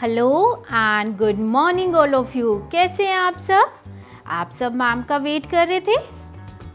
Hello and good morning all of you. कैसे हैं आप सब? आप सब मैम का वेट कर रहे थे,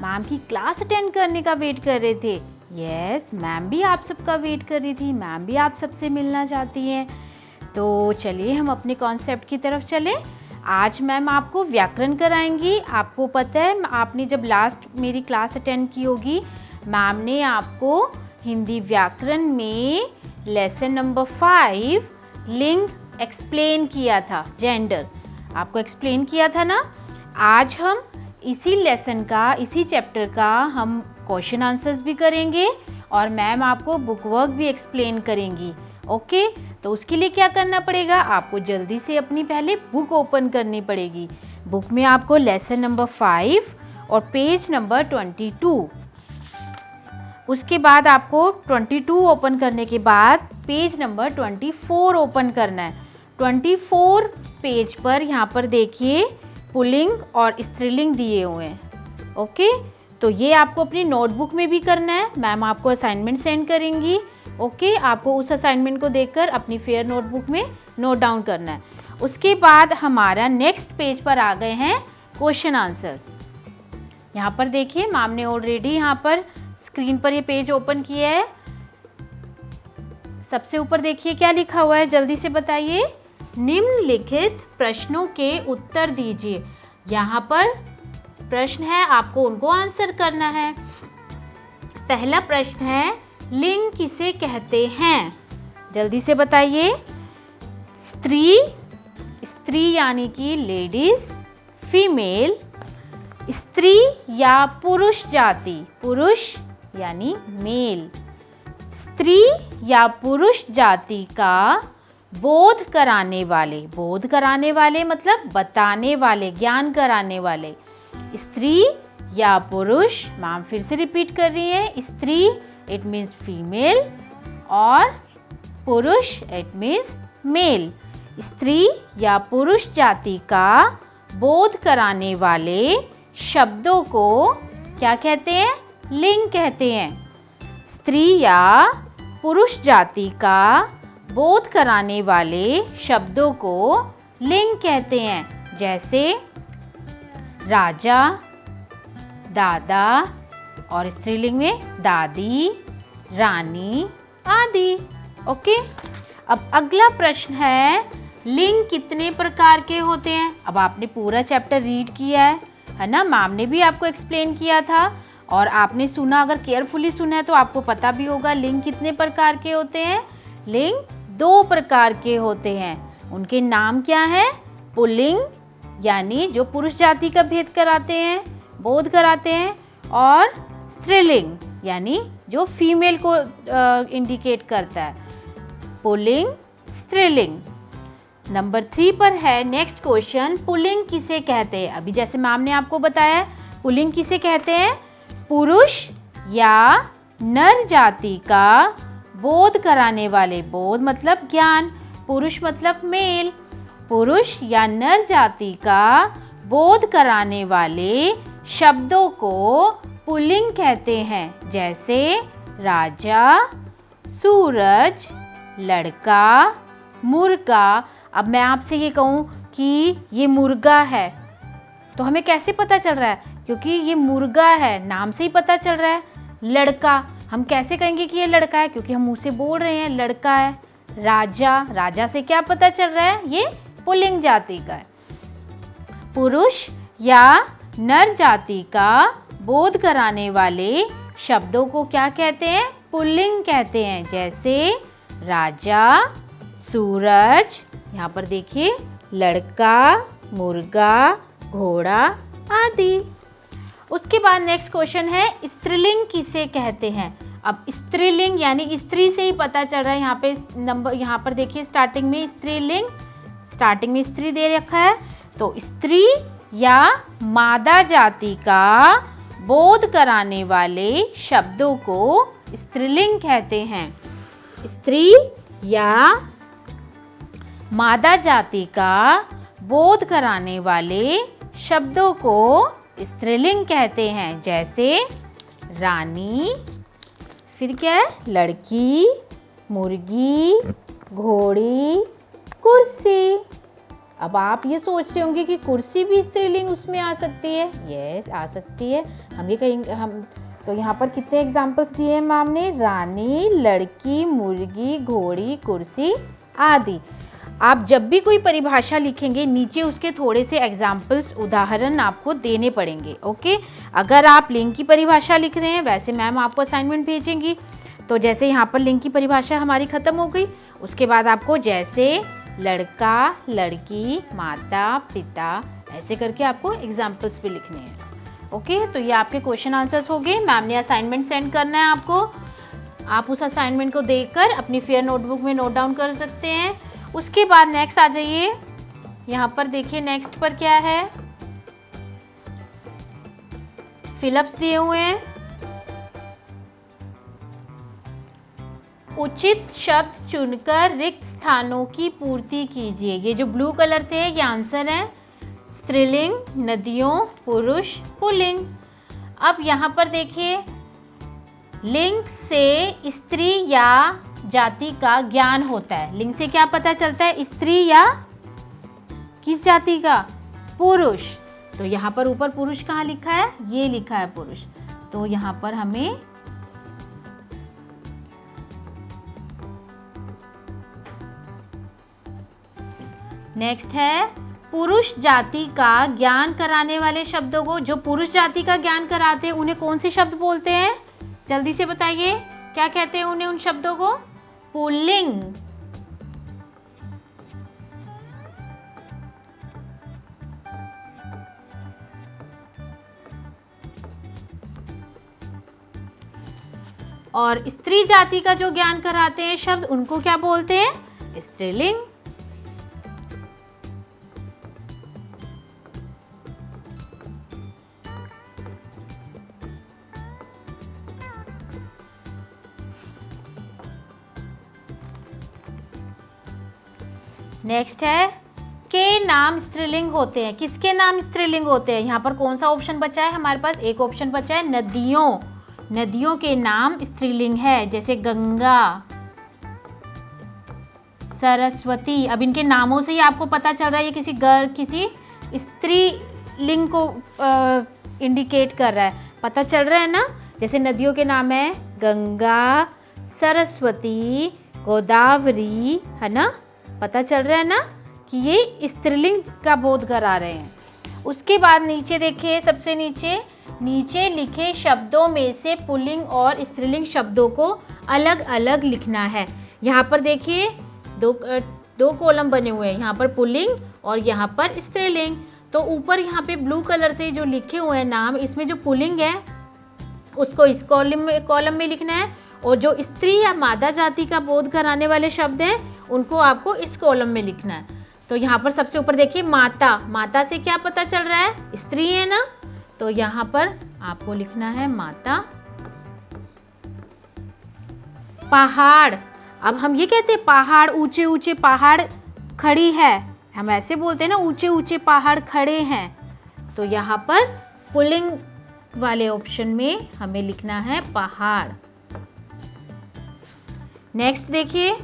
मैम की क्लास अटेंड करने का वेट कर रहे थे। यस, मैम भी आप सबका वेट कर रही थी, मैम भी आप सबसे मिलना चाहती हैं। तो चलिए हम अपने कॉन्सेप्ट की तरफ चलें। आज मैम आपको व्याकरण कराएंगी। आपको पता है, आपने जब लास्ट मेरी क्लास अटेंड की होगी, मैम ने आपको हिंदी व्याकरण में लेसन नंबर 5 लिंग एक्सप्लेन किया था, जेंडर आपको एक्सप्लेन किया था ना। आज हम इसी लेसन का, इसी चैप्टर का हम क्वेश्चन आंसर्स भी करेंगे और मैम आपको बुक वर्क भी एक्सप्लेन करेंगी। ओके, तो उसके लिए क्या करना पड़ेगा, आपको जल्दी से अपनी पहले बुक ओपन करनी पड़ेगी। बुक में आपको लेसन नंबर 5 और पेज नंबर 22, उसके बाद आपको 22 ओपन करने के बाद पेज नंबर 24 ओपन करना है। 24 पेज पर यहाँ पर देखिए पुल्लिंग और स्त्रीलिंग दिए हुए हैं। ओके, तो ये आपको अपनी नोटबुक में भी करना है। मैम आपको असाइनमेंट सेंड करेंगी। ओके, आपको उस असाइनमेंट को देखकर अपनी फेयर नोटबुक में नोट डाउन करना है। उसके बाद हमारा नेक्स्ट पेज पर आ गए हैं क्वेश्चन आंसर्स। यहाँ पर देखिए मैम ने ऑलरेडी यहाँ पर स्क्रीन पर ये पेज ओपन किया है। सबसे ऊपर देखिए क्या लिखा हुआ है, जल्दी से बताइए। निम्नलिखित प्रश्नों के उत्तर दीजिए। यहाँ पर प्रश्न है, आपको उनको आंसर करना है। पहला प्रश्न है, लिंग किसे कहते हैं? जल्दी से बताइए। स्त्री, स्त्री यानी कि लेडीज, फीमेल, स्त्री या पुरुष जाति, पुरुष यानी मेल, स्त्री या पुरुष जाति का बोध कराने वाले, बोध कराने वाले मतलब बताने वाले, ज्ञान कराने वाले। स्त्री या पुरुष, मैम फिर से रिपीट कर रही है, स्त्री इट मीन्स फीमेल और पुरुष इट मीन्स मेल। स्त्री या पुरुष जाति का बोध कराने वाले शब्दों को क्या कहते हैं? लिंग कहते हैं। स्त्री या पुरुष जाति का बोध कराने वाले शब्दों को लिंग कहते हैं। जैसे राजा, दादा और स्त्रीलिंग में दादी, रानी आदि। ओके, अब अगला प्रश्न है, लिंग कितने प्रकार के होते हैं? अब आपने पूरा चैप्टर रीड किया है ना, मैम ने भी आपको एक्सप्लेन किया था और आपने सुना, अगर केयरफुली सुना है तो आपको पता भी होगा लिंग कितने प्रकार के होते हैं। लिंग 2 प्रकार के होते हैं। उनके नाम क्या है? पुल्लिंग यानी जो पुरुष जाति का भेद कराते हैं, बोध कराते हैं, और स्त्रीलिंग यानी जो फीमेल को इंडिकेट करता है। पुल्लिंग, स्त्रीलिंग। नंबर 3 पर है नेक्स्ट क्वेश्चन, पुल्लिंग किसे कहते हैं? अभी जैसे मैम ने आपको बताया, पुल्लिंग किसे कहते हैं? पुरुष या नर जाति का बोध कराने वाले, बोध मतलब ज्ञान, पुरुष मतलब मेल, पुरुष या नर जाति का बोध कराने वाले शब्दों को पुल्लिंग कहते हैं। जैसे राजा, सूरज, लड़का, मुर्गा। अब मैं आपसे ये कहूँ कि ये मुर्गा है तो हमें कैसे पता चल रहा है? क्योंकि ये मुर्गा है, नाम से ही पता चल रहा है। लड़का, हम कैसे कहेंगे कि ये लड़का है? क्योंकि हम मुंह से बोल रहे हैं लड़का है। राजा, राजा से क्या पता चल रहा है? ये पुल्लिंग जाति का है। पुरुष या नर जाति का बोध कराने वाले शब्दों को क्या कहते हैं? पुल्लिंग कहते हैं। जैसे राजा, सूरज, यहाँ पर देखिए लड़का, मुर्गा, घोड़ा आदि। उसके बाद नेक्स्ट क्वेश्चन है, स्त्रीलिंग किसे कहते हैं? अब स्त्रीलिंग यानी स्त्री से ही पता चल रहा है। यहाँ पे नंबर, यहाँ पर देखिए स्टार्टिंग में स्त्रीलिंग, स्टार्टिंग में स्त्री दे रखा है, तो स्त्री या मादा जाति का बोध कराने वाले शब्दों को स्त्रीलिंग कहते हैं। स्त्री या मादा जाति का बोध कराने वाले शब्दों को स्त्रीलिंग कहते हैं। जैसे रानी, फिर क्या है? लड़की, मुर्गी, घोड़ी, कुर्सी। अब आप ये सोच रहे होंगे कि कुर्सी भी स्त्रीलिंग उसमें आ सकती है। यस, आ सकती है। हम ये कहेंगे, हम तो यहाँ पर कितने एग्जाम्पल्स दिए हैं मैम ने? रानी, लड़की, मुर्गी, घोड़ी, कुर्सी आदि। आप जब भी कोई परिभाषा लिखेंगे नीचे उसके थोड़े से एग्जाम्पल्स, उदाहरण आपको देने पड़ेंगे। ओके, अगर आप लिंग की परिभाषा लिख रहे हैं, वैसे मैम आपको असाइनमेंट भेजेंगी, तो जैसे यहाँ पर लिंग की परिभाषा हमारी ख़त्म हो गई, उसके बाद आपको जैसे लड़का, लड़की, माता, पिता, ऐसे करके आपको एग्जाम्पल्स भी लिखने हैं। ओके, तो ये आपके क्वेश्चन आंसर्स हो गए। मैम ने असाइनमेंट सेंड करना है आपको, आप उस असाइनमेंट को देखकर अपनी फेयर नोटबुक में नोट डाउन कर सकते हैं। उसके बाद नेक्स्ट आ जाइए, यहाँ पर देखिए नेक्स्ट पर क्या है, फिलअप्स दिए हुए हैं। उचित शब्द चुनकर रिक्त स्थानों की पूर्ति कीजिए। ये जो ब्लू कलर से है ये आंसर है। स्त्रीलिंग, नदियों, पुरुष, पुल्लिंग। अब यहाँ पर देखिए, लिंग से स्त्री या जाति का ज्ञान होता है। लिंग से क्या पता चलता है? स्त्री या किस जाति का? पुरुष। तो यहाँ पर ऊपर पुरुष कहाँ लिखा है? ये लिखा है पुरुष। तो यहाँ पर हमें नेक्स्ट है, पुरुष जाति का ज्ञान कराने वाले शब्दों को, जो पुरुष जाति का ज्ञान कराते हैं उन्हें कौन से शब्द बोलते हैं? जल्दी से बताइए, क्या कहते हैं उन्हें, उन शब्दों को? पुल्लिंग। और स्त्री जाति का जो ज्ञान कराते हैं शब्द, उनको क्या बोलते हैं? स्त्रीलिंग। नेक्स्ट है, के नाम स्त्रीलिंग होते हैं। किसके नाम स्त्रीलिंग होते हैं? यहाँ पर कौन सा ऑप्शन बचा है हमारे पास? एक ऑप्शन बचा है नदियों। नदियों के नाम स्त्रीलिंग है, जैसे गंगा, सरस्वती। अब इनके नामों से ही आपको पता चल रहा है ये किसी स्त्रीलिंग को इंडिकेट कर रहा है। पता चल रहा है ना? जैसे नदियों के नाम है गंगा, सरस्वती, गोदावरी, है ना? पता चल रहा है ना कि ये स्त्रीलिंग का बोध करा रहे हैं। उसके बाद नीचे देखिए, सबसे नीचे लिखे शब्दों में से पुल्लिंग और स्त्रीलिंग शब्दों को अलग अलग लिखना है। यहाँ पर देखिए दो कॉलम बने हुए हैं, यहाँ पर पुल्लिंग और यहाँ पर स्त्रीलिंग। तो ऊपर यहाँ पे ब्लू कलर से जो लिखे हुए हैं नाम, इसमें जो पुल्लिंग है उसको इस कॉलम में लिखना है, और जो स्त्री या मादा जाति का बोध कराने वाले शब्द हैं उनको आपको इस कॉलम में लिखना है। तो यहाँ पर सबसे ऊपर देखिए माता। माता से क्या पता चल रहा है? स्त्री है ना? तो यहाँ पर आपको लिखना है माता। पहाड़। अब हम ये कहते हैं पहाड़, ऊंचे ऊंचे पहाड़ खड़ी है, हम ऐसे बोलते हैं ना, ऊंचे ऊंचे पहाड़ खड़े हैं। तो यहाँ पर पुल्लिंग वाले ऑप्शन में हमें लिखना है पहाड़। नेक्स्ट देखिए,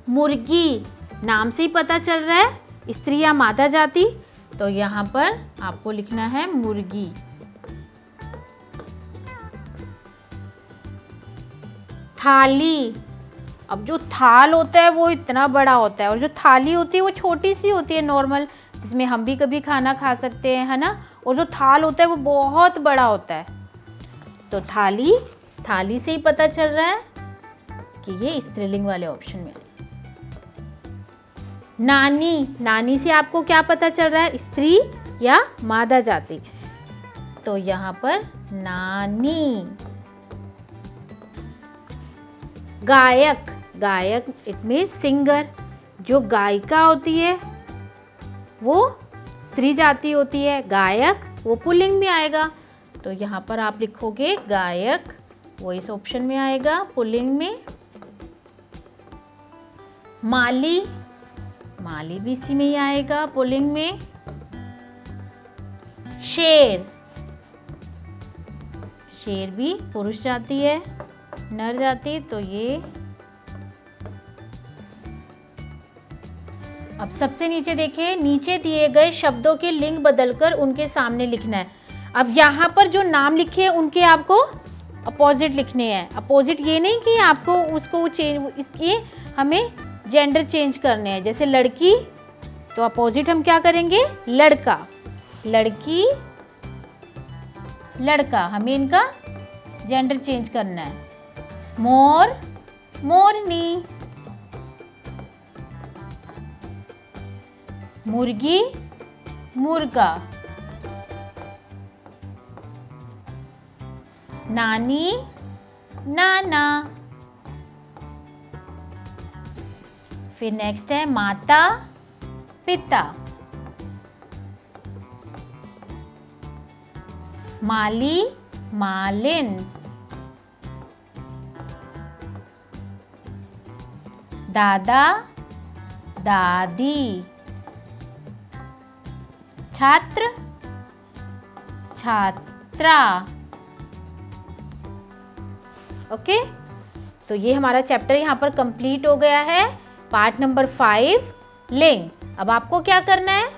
मुर्गी। नाम से ही पता चल रहा है स्त्री या मादा जाति, तो यहाँ पर आपको लिखना है मुर्गी। थाली। अब जो थाल होता है वो इतना बड़ा होता है, और जो थाली होती है वो छोटी सी होती है नॉर्मल, जिसमें हम भी कभी खाना खा सकते हैं, है ना? और जो थाल होता है वो बहुत बड़ा होता है। तो थाली से ही पता चल रहा है कि ये स्त्रीलिंग वाले ऑप्शन में है। नानी से आपको क्या पता चल रहा है? स्त्री या मादा जाति। तो यहाँ पर नानी। गायक इट मीन सिंगर। जो गायिका होती है वो स्त्री जाति होती है, गायक वो पुल्लिंग में आएगा। तो यहाँ पर आप लिखोगे गायक, वो इस ऑप्शन में आएगा पुल्लिंग में। माली भी इसी में ही आएगा पुल्लिंग में। शेर भी पुरुष जाति है, नर जाति, तो ये अब सबसे नीचे देखिए, नीचे दिए गए शब्दों के लिंग बदलकर उनके सामने लिखना है। अब यहाँ पर जो नाम लिखे हैं उनके आपको अपोजिट लिखने हैं। अपोजिट ये नहीं कि आपको उसको चेंज, इसके हमें जेंडर चेंज करने हैं। जैसे लड़की, तो अपोजिट हम क्या करेंगे, लड़का, लड़की, लड़का, हमें इनका जेंडर चेंज करना है। मोर, मोरनी, मुर्गी, मुर्गा, नानी, नाना। फिर नेक्स्ट है माता, पिता, माली, मालिन, दादा, दादी, छात्र, छात्रा। ओके, तो ये हमारा चैप्टर यहाँ पर कंप्लीट हो गया है, पार्ट नंबर 5 लिंग। अब आपको क्या करना है,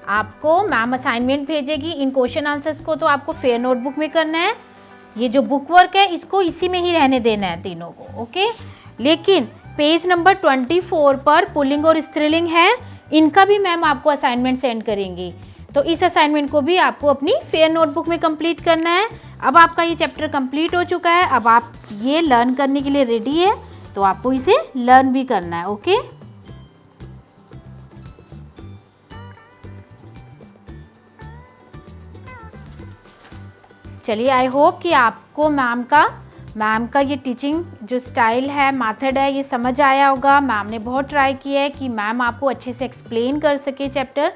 आपको मैम असाइनमेंट भेजेगी इन क्वेश्चन आंसर्स को, तो आपको फेयर नोटबुक में करना है। ये जो बुक वर्क है इसको इसी में ही रहने देना है तीनों को, ओके। लेकिन पेज नंबर 24 पर पुल्लिंग और स्त्रीलिंग है, इनका भी मैम आपको असाइनमेंट सेंड करेंगी, तो इस असाइनमेंट को भी आपको अपनी फेयर नोटबुक में कंप्लीट करना है। अब आपका ये चैप्टर कंप्लीट हो चुका है, अब आप ये लर्न करने के लिए रेडी है, तो आपको इसे लर्न भी करना है, ओके। चलिए, आई होप कि आपको मैम का ये टीचिंग जो स्टाइल है, मेथड है, ये समझ आया होगा। मैम ने बहुत ट्राई किया है कि मैम आपको अच्छे से एक्सप्लेन कर सके चैप्टर,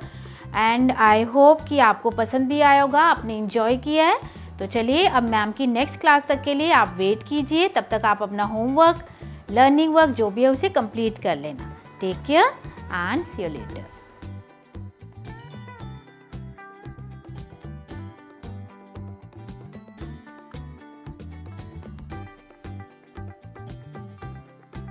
एंड आई होप कि आपको पसंद भी आया होगा, आपने एंजॉय किया है। तो चलिए, अब मैम की नेक्स्ट क्लास तक के लिए आप वेट कीजिए, तब तक आप अपना होमवर्क, लर्निंग वर्क जो भी है उसे कंप्लीट कर लेना। Take care and see you letter.